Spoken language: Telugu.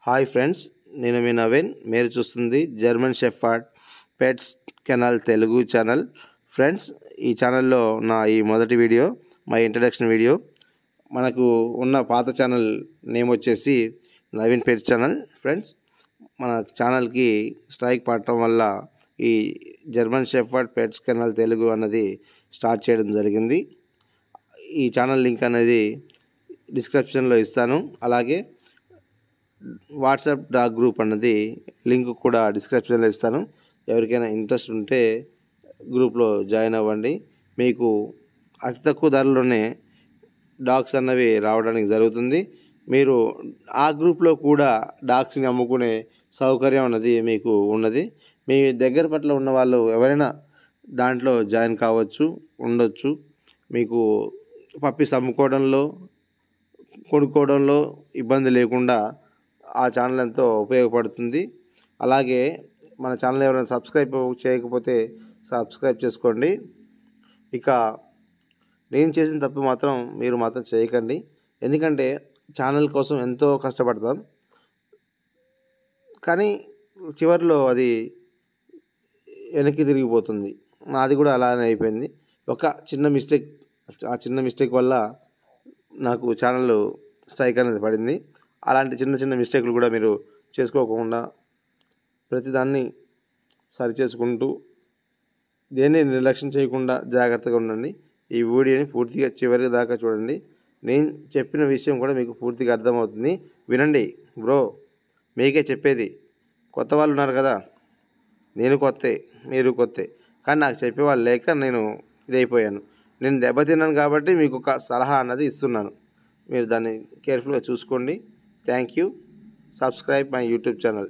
హాయ్ ఫ్రెండ్స్, నేను మీ నవీన్. మీరు చూస్తుంది German shepherd pets canal Telugu channel. Friends, ఈ ఛానల్లో ఈ మొదటి వీడియో, మా ఇంట్రడక్షన్ వీడియో. మనకు ఉన్న పాత ఛానల్ నేమ్ వచ్చేసి నవీన్ పెట్స్ ఛానల్. ఫ్రెండ్స్, మన ఛానల్కి స్ట్రైక్ పడటం వల్ల ఈ German shepherd pets canal Telugu అన్నది స్టార్ట్ చేయడం జరిగింది. ఈ ఛానల్ లింక్ అనేది డిస్క్రిప్షన్లో ఇస్తాను. అలాగే వాట్సాప్ డాగ్ గ్రూప్ అన్నది లింక్ కూడా డిస్క్రిప్షన్లో ఇస్తాను. ఎవరికైనా ఇంట్రెస్ట్ ఉంటే గ్రూప్లో జాయిన్ అవ్వండి. మీకు అతి తక్కువ ధరలోనే డాగ్స్ అన్నవి రావడానికి జరుగుతుంది. మీరు ఆ గ్రూప్లో కూడా డాగ్స్ని అమ్ముకునే సౌకర్యం అన్నది మీకు ఉన్నది. మీ దగ్గర పట్ల ఉన్న వాళ్ళు ఎవరైనా దాంట్లో జాయిన్ కావచ్చు, ఉండొచ్చు. మీకు పప్పీస్ అమ్ముకోవడంలో, కొనుక్కోవడంలో ఇబ్బంది లేకుండా ఆ ఛానల్ ఎంతో ఉపయోగపడుతుంది. అలాగే మన ఛానల్ ఎవరైనా సబ్స్క్రైబ్ చేయకపోతే సబ్స్క్రైబ్ చేసుకోండి. ఇక నేను చేసిన తప్పు మాత్రం మీరు మాత్రం చేయకండి. ఎందుకంటే ఛానల్ కోసం ఎంతో కష్టపడతాం, కానీ చివరిలో అది వెనక్కి తిరిగిపోతుంది. నాది కూడా అలానే అయిపోయింది. ఒక చిన్న మిస్టేక్, ఆ చిన్న మిస్టేక్ వల్ల నాకు ఛానల్ స్ట్రైక్ అనేది పడింది. అలాంటి చిన్న చిన్న మిస్టేక్లు కూడా మీరు చేసుకోకుండా ప్రతిదాన్ని సరి చేసుకుంటూ దేన్ని నిర్లక్ష్యం చేయకుండా జాగ్రత్తగా ఉండండి. ఈ వీడియోని పూర్తిగా చివరి దాకా చూడండి. నేను చెప్పిన విషయం కూడా మీకు పూర్తిగా అర్థమవుతుంది. వినండి బ్రో, మీకే చెప్పేది. కొత్త వాళ్ళు ఉన్నారు కదా, నేను కొత్తే, మీరు కొత్తే, కానీ నాకు చెప్పేవాళ్ళు లేక నేను ఇదైపోయాను. నేను దెబ్బతిన్నాను కాబట్టి మీకు ఒక సలహా అన్నది ఇస్తున్నాను. మీరు దాన్ని కేర్ఫుల్గా చూసుకోండి. Thank you. Subscribe my YouTube channel.